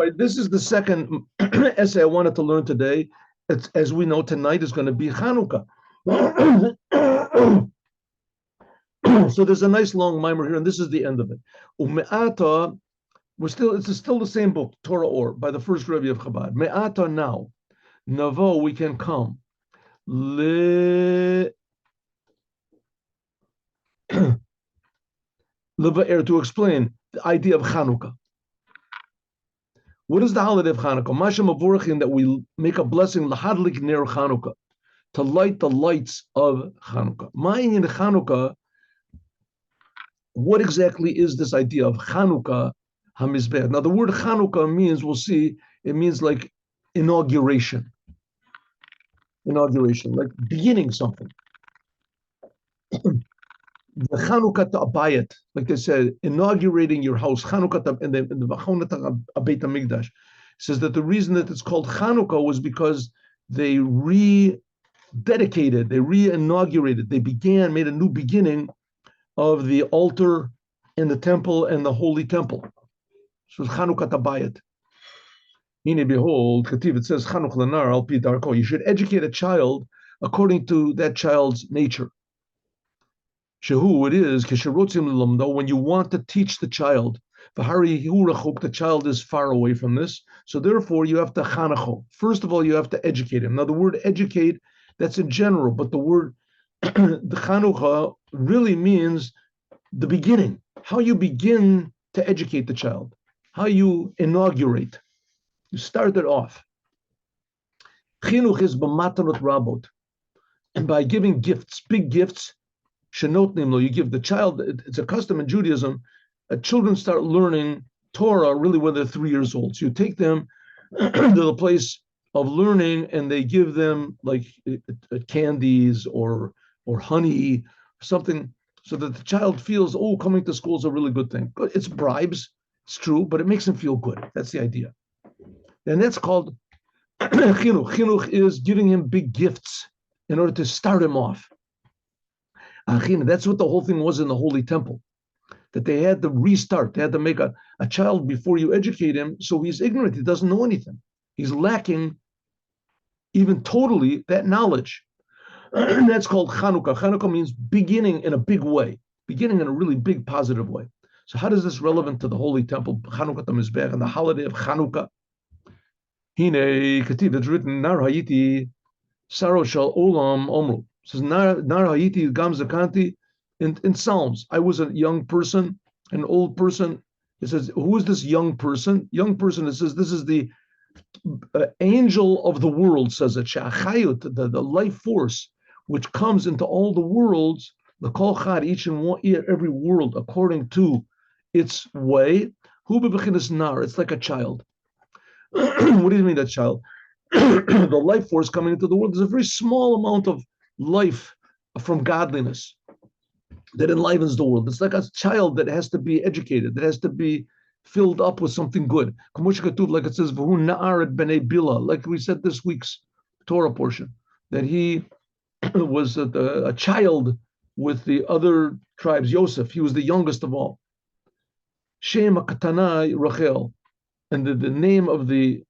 All right, this is the second essay I wanted to learn today. It's, as we know, tonight is going to be Chanuka. So there's a nice long mimer here, and this is the end of it. Ume'ata, it's still the same book, Torah Or, by the first Rebbe of Chabad. Me'ata now, Navo, we can come. To explain the idea of Chanukah. What is the holiday of Chanukah? Masha Mavorachin, that we make a blessing, Lahadlik ner Chanukah, to light the lights of Chanukah. Ma'in Chanukah, what exactly is this idea of Chanukah HaMizbeh? Now, the word Chanukah means, we'll see, it means like inauguration, like beginning something. The Chanukah Abayat, like they said, inaugurating your house, Chanukah in the Beit HaMikdash, says that the reason that it's called Chanukah was because they rededicated, they re-inaugurated, they made a new beginning of the altar and the temple and the holy temple. So it's Chanukah Abayat. Meaning, behold, it says Chanukah Lanar al pi darko. You should educate a child according to that child's nature. Shehu, it is, when you want to teach the child, the child is far away from this, so therefore you have to chanacho. First of all, you have to educate him. Now, the word educate, that's in general, but the word the chanucha really means the beginning, how you begin to educate the child, how you inaugurate, you start it off. Chinuch is b'matanot rabot, and by giving gifts, big gifts, you give the child, it's a custom in Judaism, children start learning Torah really when they're 3 years old. So you take them to the place of learning and they give them like candies or honey, something, so that the child feels, oh, coming to school is a really good thing. It's bribes, it's true, but it makes them feel good. That's the idea. And that's called chinuch. Chinuch is giving him big gifts in order to start him off. That's what the whole thing was in the Holy Temple, that they had to restart. They had to make a child before you educate him, so he's ignorant. He doesn't know anything. He's lacking even totally that knowledge. That's called Chanukah. Chanukah means beginning in a big way, beginning in a really big, positive way. So how is this relevant to the Holy Temple, Chanukah Mizbech, and the holiday of Chanukah? Hine Kativ, it's written, Nar Hayiti, Saro Shal Olam Omru. It says Nar Hayiti Gam Zakanti in Psalms. I was a young person, an old person. It says, who is this young person? Young person, it says, this is the angel of the world, says it. Sha'achayut, the life force, which comes into all the worlds, the kol chad, each and one, every world, according to its way. Hu bebechinas nar, it's like a child. What do you mean, that child? The life force coming into the world, there's a very small amount of life from godliness that enlivens the world. It's like a child that has to be educated, that has to be filled up with something good. Like it says, like we said this week's Torah portion, that he was a child with the other tribes. Yosef, he was the youngest of all. Shem Katana Rachel, and the name of the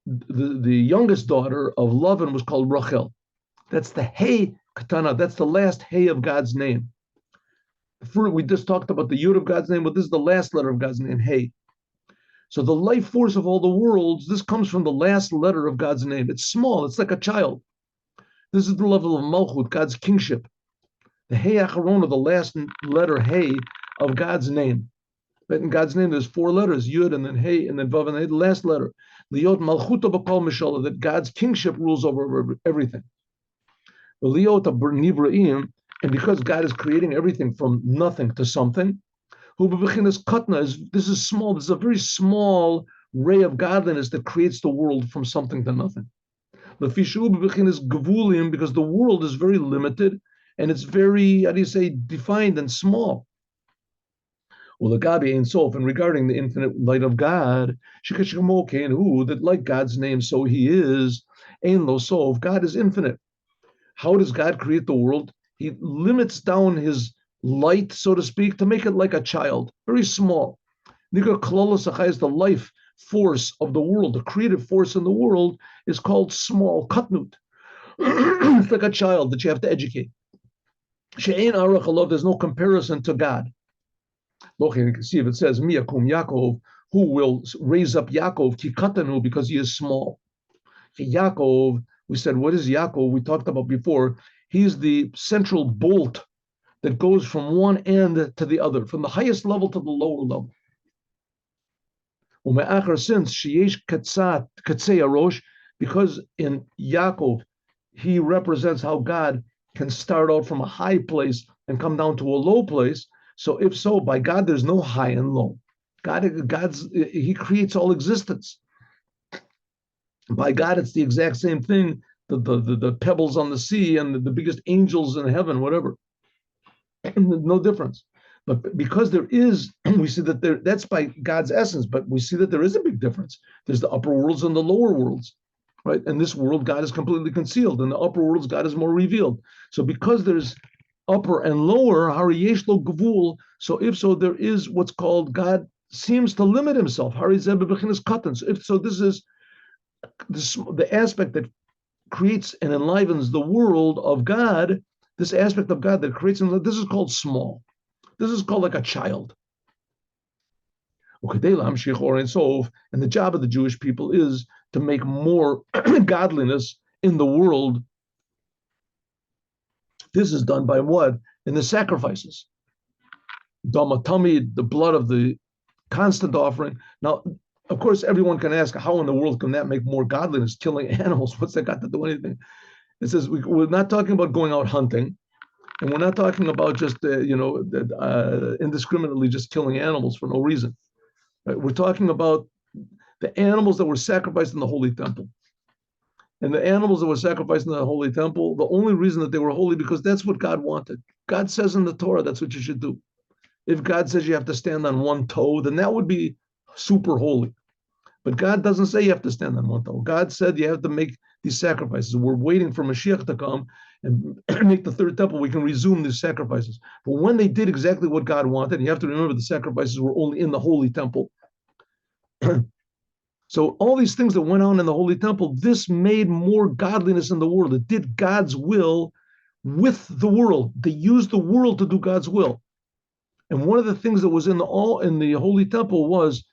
youngest daughter of Lavan was called Rachel. That's the Hey Katana. That's the last Hey of God's name. We just talked about the Yud of God's name, but this is the last letter of God's name, Hey. So the life force of all the worlds, this comes from the last letter of God's name. It's small. It's like a child. This is the level of Malchut, God's kingship. The Hey Acharona, the last letter, Hey, of God's name. But in God's name, there's 4 letters, Yud, and then Hey, and then Vav, and Hey, the last letter. Liot Malchuta B'Kol Mishala, that God's kingship rules over everything. Liot Nivraim, and because God is creating everything from nothing to something, this is small, this is a very small ray of godliness that creates the world from something to nothing. Because the world is very limited and it's very, defined and small. Well, the Gabi Ein Sof, and regarding the infinite light of God, that like God's name, so he is, Ein Lo Sof, God is infinite. How does God create the world? He limits down his light, so to speak, to make it like a child, very small. The life force of the world, the creative force in the world, is called small, katnut. It's like a child that you have to educate. She'ein arach alav, there's no comparison to God. Look, you can see if it says Miyakum Yaakov, who will raise up Yaakov, Kikatanu, because he is small. Yaakov, we said, what is Yaakov? We talked about before. He's the central bolt that goes from one end to the other, from the highest level to the lower level. Since Sheyesh Katzei Arosh, because in Yaakov, he represents how God can start out from a high place and come down to a low place. So if so, by God, there's no high and low. He creates all existence. By God, it's the exact same thing. The pebbles on the sea and the biggest angels in heaven, whatever. No difference. But because there is, we see that that's by God's essence, but we see that there is a big difference. There's the upper worlds and the lower worlds, right? In this world, God is completely concealed. In the upper worlds, God is more revealed. So because there's upper and lower, Hari Yesh Lo Gvul, so if so, there is what's called, God seems to limit himself. Hari Zeh Bebechinas Katan. So if so, this is the aspect that creates and enlivens the world of God, this aspect of God that creates, this is called small. This is called like a child. And the job of the Jewish people is to make more godliness in the world. This is done by what? In the sacrifices. Damatami, the blood of the constant offering. Now, of course, everyone can ask, how in the world can that make more godliness? Killing animals, what's that got to do anything? It says we're not talking about going out hunting, and we're not talking about just indiscriminately just killing animals for no reason. Right? We're talking about the animals that were sacrificed in the Holy Temple. And the animals that were sacrificed in the Holy Temple, the only reason that they were holy because that's what God wanted. God says in the Torah that's what you should do. If God says you have to stand on one toe, then that would be super holy. But God doesn't say you have to stand on one toe. God said you have to make these sacrifices. We're waiting for Mashiach to come and make the third temple. We can resume these sacrifices. But when they did exactly what God wanted, you have to remember the sacrifices were only in the Holy Temple. So all these things that went on in the Holy Temple, this made more godliness in the world. It did God's will with the world. They used the world to do God's will. And one of the things that was in the Holy Temple was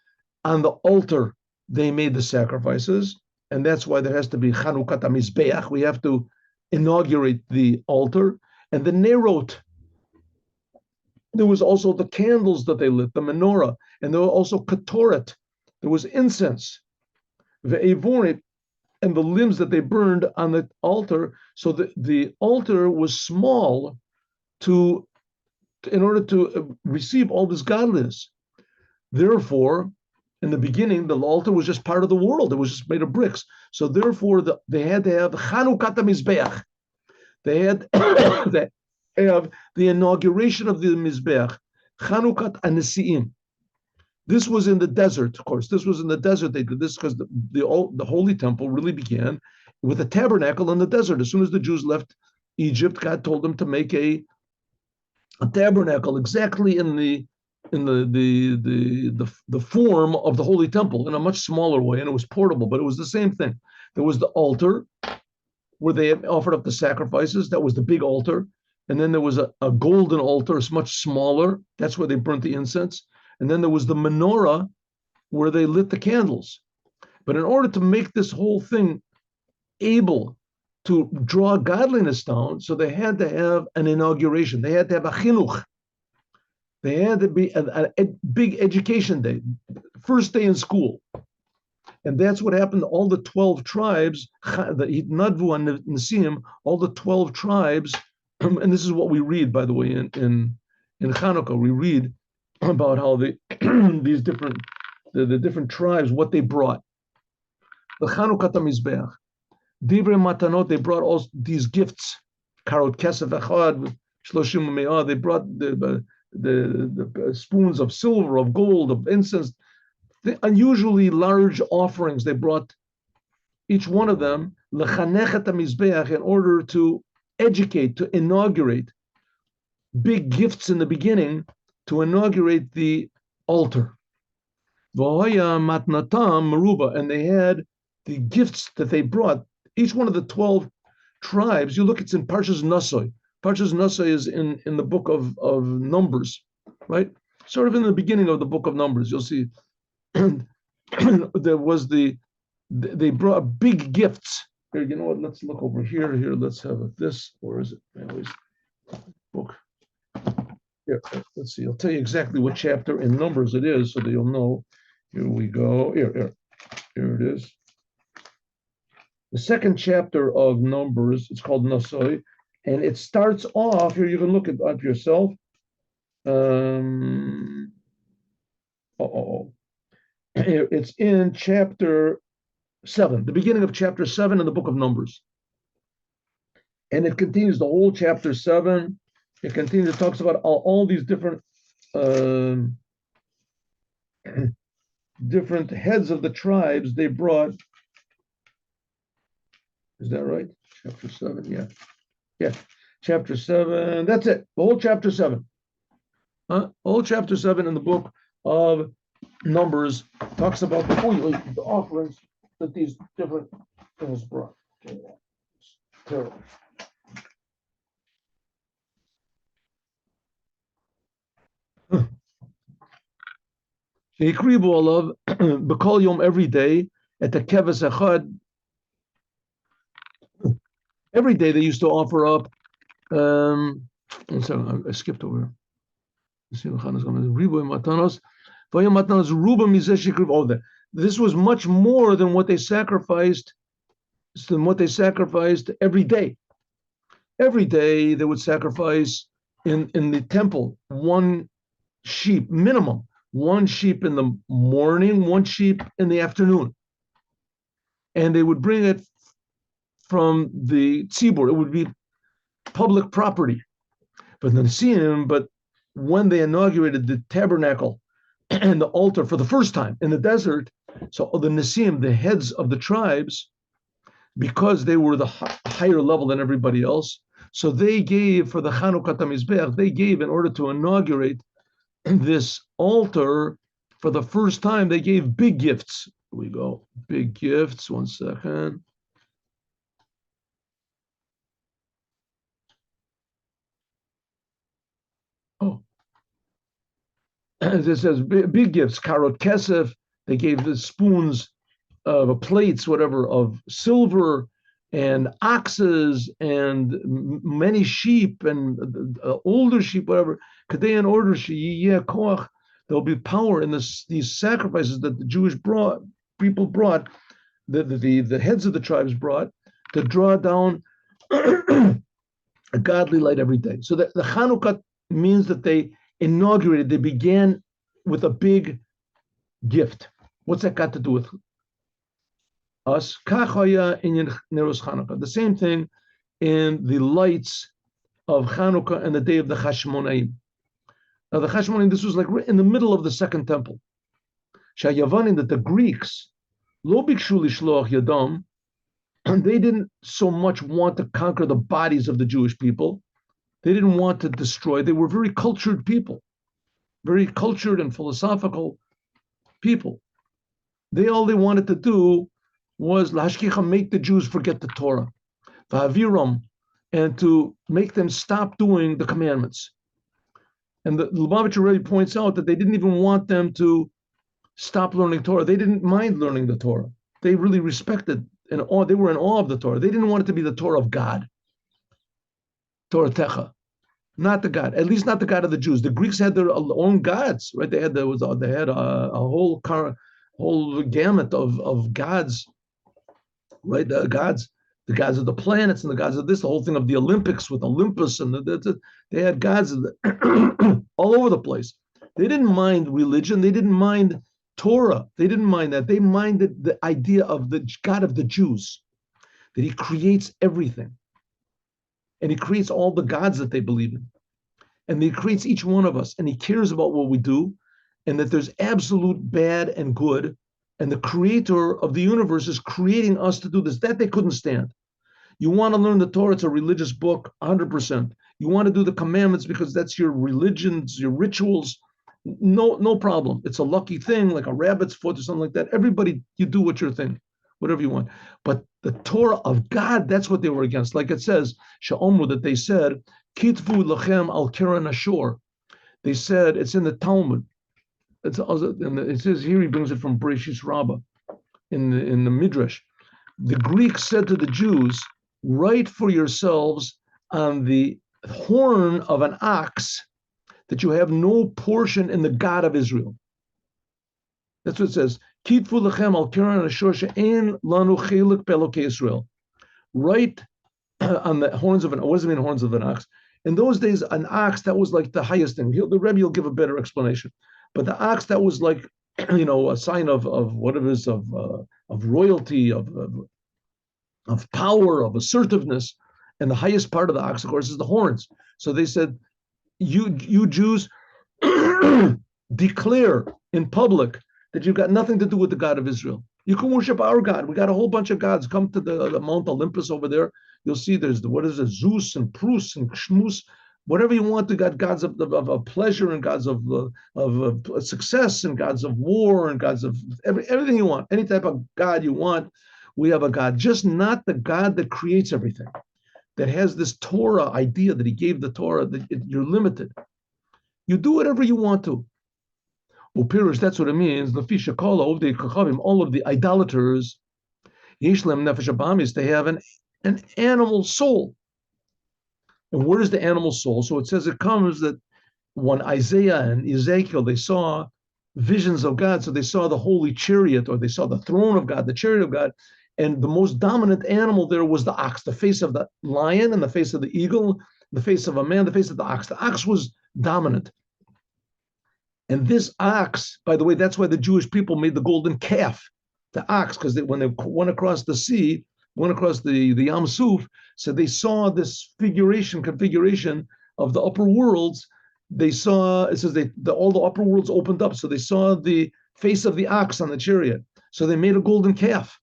on the altar, they made the sacrifices. And that's why there has to be Chanuka Mizbeach. We have to inaugurate the altar. And the Nerot, there was also the candles that they lit, the menorah. And there was also Ketoret. There was incense. The Evorit, and the limbs that they burned on the altar. So the altar was small in order to receive all this godliness. Therefore, in the beginning, the altar was just part of the world. It was just made of bricks. So therefore, they had to have Chanukat Mizbeach. They had to have the inauguration of the Mizbeach, Chanukat Anesiim. This was in the desert, of course. This was in the desert. They did this because the Holy Temple really began with a tabernacle in the desert. As soon as the Jews left Egypt, God told them to make a tabernacle exactly in the form of the Holy Temple in a much smaller way, and it was portable, but it was the same thing. There was the altar where they offered up the sacrifices. That was the big altar. And then there was a golden altar. It's much smaller. That's where they burnt the incense. And then there was the menorah where they lit the candles. But in order to make this whole thing able to draw godliness down, so they had to have an inauguration. They had to have a chinuch. They had to be a big education day, first day in school. And that's what happened to all the 12 tribes, the Nadvu and Nisim, all the 12 tribes. And this is what we read, by the way, in Chanuka. We read about how the different tribes, what they brought. The Chanukat HaMizbeach. Divrei Matanot, they brought all these gifts. Karot Kesef Echad, Shloshim Me'ah, they brought the spoons of silver, of gold, of incense, the unusually large offerings they brought, each one of them, Lechanechet HaMizbeach, in order to educate, to inaugurate, big gifts in the beginning, to inaugurate the altar. V'hoya matnatam meruba, and they had the gifts that they brought. Each one of the 12 tribes, you look, it's in Parshas Nasai. Parshas Nasai is in the book of Numbers, right? Sort of in the beginning of the book of Numbers, you'll see there was they brought big gifts. Here, you know what? Let's look over here. Here, let's have this. Or is it? Anyways, book. Here, let's see. I'll tell you exactly what chapter in Numbers it is, so that you'll know. Here we go. Here it is. The second chapter of Numbers. It's called Nasoi, and it starts off. Here, you can look it up yourself. It's in chapter 7, the beginning of chapter 7 in the book of Numbers. And it continues the whole chapter 7. It continues, it talks about all these different different heads of the tribes they brought. Is that right? Chapter 7, yeah. Yeah, chapter 7. That's it. The whole chapter 7. Whole chapter 7 in the book of Numbers talks about the offerings that these different things brought. Terrible. Shehikribu olav b'kol yom, every day at the keves echad. Every day they used to offer up. I skipped over. This was much more than what they sacrificed. Every day. Every day they would sacrifice in the temple one sheep minimum. One sheep in the morning, one sheep in the afternoon. And they would bring it from the tzibur. It would be public property. But when they inaugurated the tabernacle and the altar for the first time in the desert, so the Nisim, the heads of the tribes, because they were the higher level than everybody else, so they gave for the Chanuka Mizbeach, they gave in order to inaugurate this altar for the first time, they gave big gifts. Here we go. Big gifts. 1 second. Oh. This says big gifts. Karot kesef. They gave the spoons, plates, whatever, of silver and oxes and many sheep and older sheep, whatever. Kadeyan order koach. There'll be power in these sacrifices that the Jewish people brought, the heads of the tribes brought, to draw down a godly light every day. So the Chanuka means that they began with a big gift. What's that got to do with us? The same thing in the lights of Chanuka and the day of the Chashmonaim. Now the Chashmonaim, this was like in the middle of the second temple. Shayavanim, that the Greeks, lo bikshu lishloach yadam, they didn't so much want to conquer the bodies of the Jewish people. They didn't want to destroy. They were very cultured people, very cultured and philosophical people. All they wanted to do was lashkicha, make the Jews forget the Torah, v'haviram, and to make them stop doing the commandments. And the Lubavitcher really points out that they didn't even want them to stop learning Torah. They didn't mind learning the Torah. They really respected and they were in awe of the Torah. They didn't want it to be the Torah of God, Torah Techa, not the God, at least not the God of the Jews. The Greeks had their own gods, right? They had a whole gamut of gods, right? The gods of the planets and the gods of this, the whole thing of the Olympics with Olympus, and they had gods all over the place. They didn't mind religion. They didn't mind Torah. They didn't mind that. They minded the idea of the God of the Jews, that he creates everything. And he creates all the gods that they believe in. And he creates each one of us. And he cares about what we do. And that there's absolute bad and good. And the creator of the universe is creating us to do this. That they couldn't stand. You want to learn the Torah, it's a religious book, 100%. You want to do the commandments because that's your religions, your rituals. no problem. It's a lucky thing, like a rabbit's foot or something like that. Everybody, you do what your thing, whatever you want. But the Torah of God, that's what they were against. Like it says, Sha'omru, that they said, Kitvu lachem al kiran ashor. They said, it's in the Talmud. It says here, he brings it from Bereshit Rabbah in the Midrash. The Greeks said to the Jews, write for yourselves on the horn of an ox that you have no portion in the God of Israel. That's what it says. Kitfu lechem al kiran ashor she'en lanu chelik be'elokei Israel. Write on the horns of an, what does it mean horns of an ox? In those days, an ox, that was like the highest thing. The Rebbe will give a better explanation. But the ox, that was like, a sign of what it is, of royalty, of power, of assertiveness. And the highest part of the ox, of course, is the horns. So they said, you Jews declare in public that you've got nothing to do with the God of Israel. You can worship our God. We got a whole bunch of gods. Come to the Mount Olympus over there. You'll see there's Zeus and Prus and Shmus, whatever you want. You got gods of pleasure and gods of success and gods of war and gods of everything you want. Any type of God you want, we have a God. Just not the God that creates everything, that has this Torah idea that he gave the Torah, that you're limited. You do whatever you want to. Upirush, that's what it means. All of the idolaters, they have an animal soul. And where is the animal soul? So it says it comes that when Isaiah and Ezekiel, they saw visions of God, so they saw the holy chariot, or they saw the throne of God, the chariot of God, and the most dominant animal there was the ox, the face of the lion and the face of the eagle, the face of a man, the face of the ox. The ox was dominant. And this ox, by the way, that's why the Jewish people made the golden calf, the ox, because when they went across the sea, went across the Yam Suf, so they saw this configuration of the upper worlds. They saw, it says all the upper worlds opened up, so they saw the face of the ox on the chariot. So they made a golden calf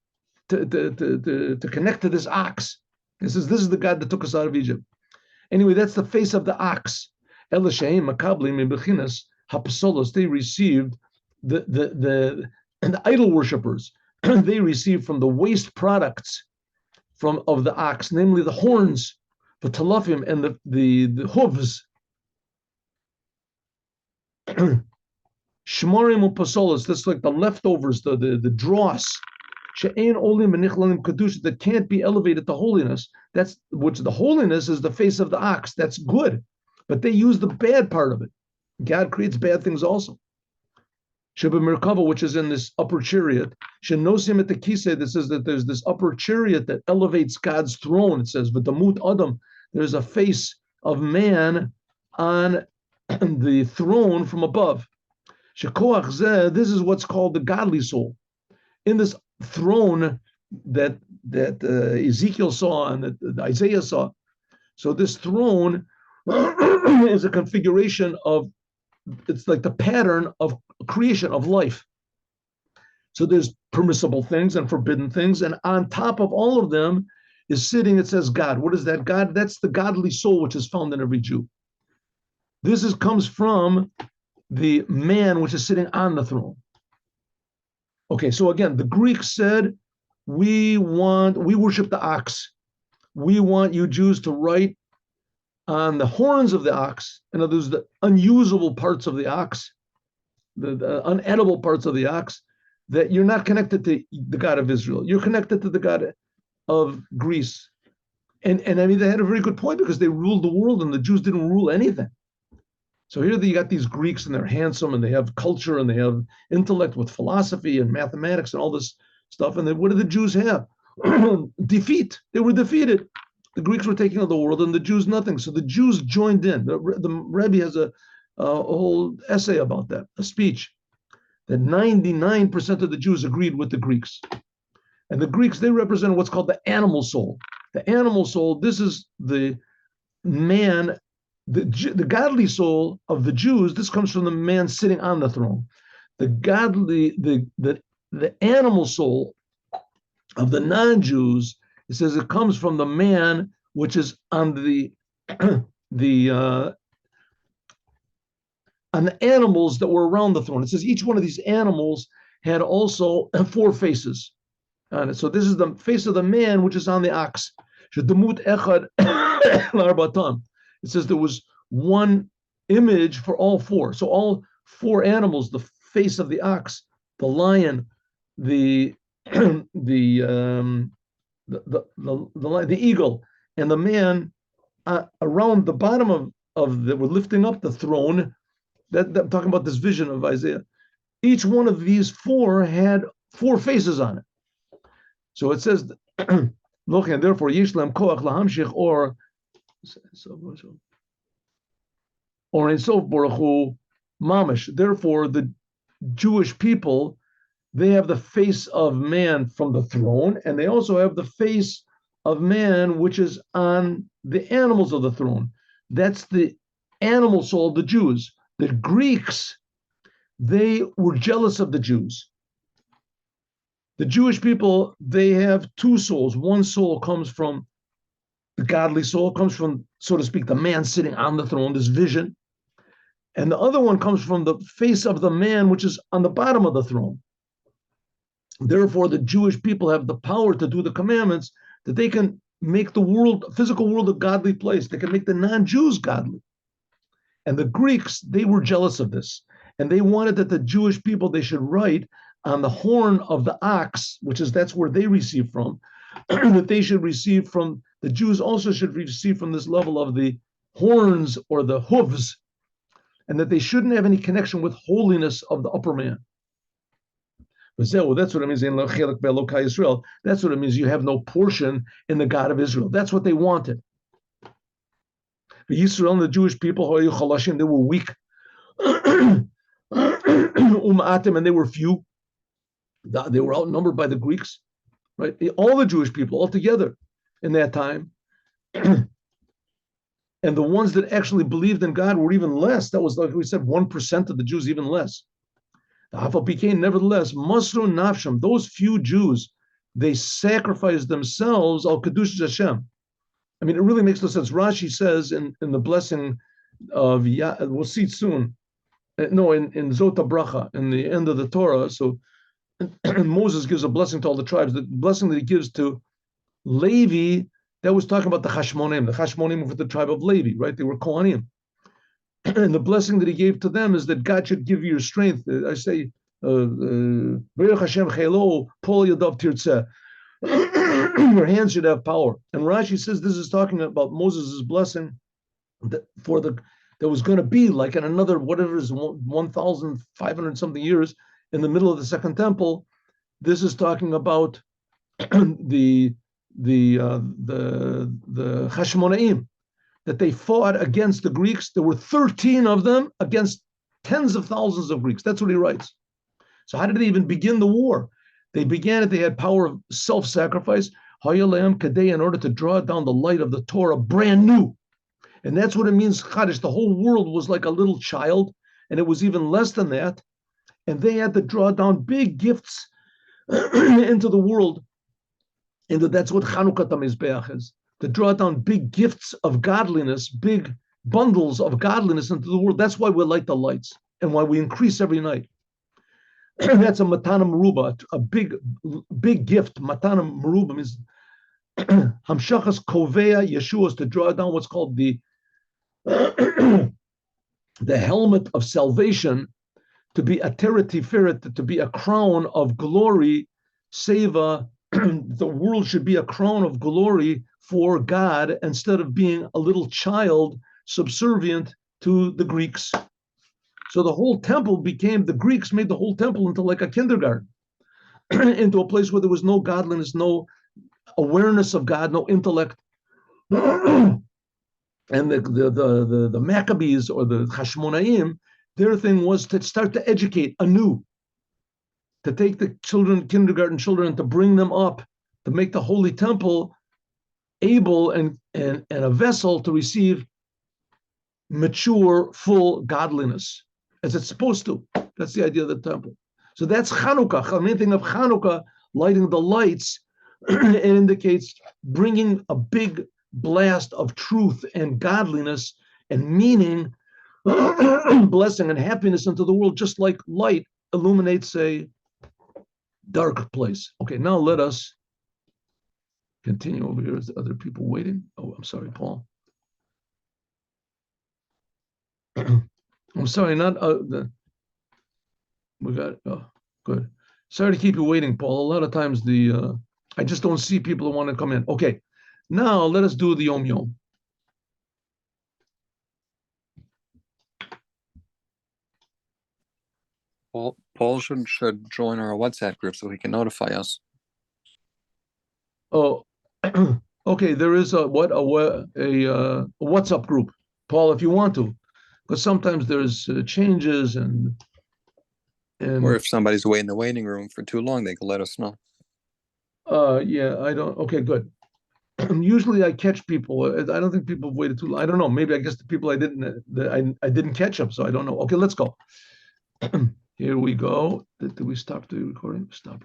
to connect to this ox. This is the God that took us out of Egypt. Anyway, that's the face of the ox. Elishaim Makablim Bechinas Hapasolos, they received the idol worshippers. They received from the waste products of the ox, namely the horns, the talafim, and the hooves. Shmorim upasolos, that's like the leftovers, the dross. She'ein olim v'nichlalim kedusha, that can't be elevated to holiness. That's which the holiness is the face of the ox. That's good, but they use the bad part of it. God creates bad things also. Sheba Merkava, which is in this upper chariot. Shenosim at the Kisei, that says that there's this upper chariot that elevates God's throne. It says, V'damut Adam, there's a face of man on the throne from above. Shekoach Zeh, this is what's called the godly soul. In this throne that Ezekiel saw and that Isaiah saw. So this throne is a configuration of, it's like the pattern of creation of life. So there's permissible things and forbidden things, and on top of all of them is sitting, it says God. What is that God? That's the godly soul which is found in every Jew. This comes from the man which is sitting on the throne. Okay, so again, the Greeks said, we worship the ox. We want you Jews to write on the horns of the ox, in other words, the unusable parts of the ox, the unedible parts of the ox, that you're not connected to the God of Israel. You're connected to the God of Greece. And I mean, they had a very good point, because they ruled the world and the Jews didn't rule anything. So here you got these Greeks, and they're handsome, and they have culture, and they have intellect with philosophy and mathematics and all this stuff. And then what did the Jews have? Defeat. They were defeated. The Greeks were taking over the world, and the Jews nothing. So the Jews joined in. The Rebbe has a whole essay about that, a speech, that 99% of the Jews agreed with the Greeks. And the Greeks, they represent what's called the animal soul. The animal soul, this is the man, the godly soul of the Jews. This comes from the man sitting on the throne. The godly, the animal soul of the non-Jews, it says it comes from the man which is on the on the animals that were around the throne. It says each one of these animals had also 4 faces on it. So this is the face of the man, which is on the ox. It says there was one image for all 4. So all 4 animals, the face of the ox, the lion, the the eagle, and the man around the bottom of the, we're lifting up the throne. That I'm talking about this vision of Isaiah. Each one of these 4 had 4 faces on it. So it says, and therefore, Yishlam Koach Lahamshich or in Sof Baruch Mamish. Therefore, the Jewish people, they have the face of man from the throne, and they also have the face of man which is on the animals of the throne. That's the animal soul of the Jews. The Greeks, they were jealous of the Jews. The Jewish people, they have 2 souls. One soul comes from the godly soul, comes from, so to speak, the man sitting on the throne, this vision. And the other one comes from the face of the man, which is on the bottom of the throne. Therefore, the Jewish people have the power to do the commandments, that they can make the world, physical world, a godly place. They can make the non-Jews godly. And the Greeks, they were jealous of this. And they wanted that the Jewish people, they should write on the horn of the ox, which is, that's where they receive from, that they should receive from, the Jews also should receive from this level of the horns or the hooves, and that they shouldn't have any connection with holiness of the upper man. That's what it means in Israel. That's what it means. You have no portion in the God of Israel. That's what they wanted. The Israel and the Jewish people, they were weak. And they were few. They were outnumbered by the Greeks, right? All the Jewish people all together in that time. And the ones that actually believed in God were even less. That was, like we said, 1% of the Jews, even less. Nevertheless, Masru Nafsham, those few Jews, they sacrificed themselves al Kedush Hashem. I mean, it really makes no sense. Rashi says in the blessing of, we'll see it soon, in Zota Bracha, in the end of the Torah. So Moses gives a blessing to all the tribes. The blessing that he gives to Levi, that was talking about the Chashmonim. The Chashmonim were the tribe of Levi, right? They were Kohanim. And the blessing that he gave to them is that God should give you your strength. I say, your hands should have power. And Rashi says this is talking about Moses' blessing that was going to be like in another, whatever is 1,500 something years in the middle of the second temple. This is talking about the Hashmonaim, that they fought against the Greeks. There were 13 of them against tens of thousands of Greeks. That's what he writes. So how did they even begin the war? They began it, they had power of self-sacrifice, in order to draw down the light of the Torah brand new. And that's what it means, Chadash. The whole world was like a little child, and it was even less than that. And they had to draw down big gifts into the world. And that's what Chanuka Tamizbeach is, to draw down big gifts of godliness, big bundles of godliness into the world. That's why we light the lights and why we increase every night. That's a matana meruba, a big gift. Matana meruba means hamshachas kovea Yeshua, to draw down what's called the helmet of salvation, to be a tiferet, to be a crown of glory, seva. The world should be a crown of glory for God instead of being a little child subservient to the Greeks. So the whole temple the Greeks made the whole temple into like a kindergarten, into a place where there was no godliness, no awareness of God, no intellect. And the Maccabees or the Hashmonaim, their thing was to start to educate anew, to take the children, kindergarten children, to bring them up, to make the holy temple able and a vessel to receive mature, full godliness, as it's supposed to. That's the idea of the temple. So that's Chanuka. The main thing of Chanuka, lighting the lights, it indicates bringing a big blast of truth and godliness and meaning blessing and happiness into the world, just like light illuminates a dark place. Okay, now let us continue over here. Is there other people waiting? Oh, I'm sorry, Paul. I'm sorry, not we got good. Sorry to keep you waiting, Paul. A lot of times I just don't see people who want to come in. Okay, now let us do the Yom Yom. Paul should join our WhatsApp group so he can notify us. Oh, okay. There is a WhatsApp group, Paul, if you want to, because sometimes there's changes and or if somebody's waiting in the waiting room for too long, they can let us know. Yeah, I don't. Okay, good. Usually I catch people. I don't think people have waited too long. I don't know. Maybe I guess the people I didn't catch them, so I don't know. Okay, let's go. Here we go. Did we stop the recording? Stop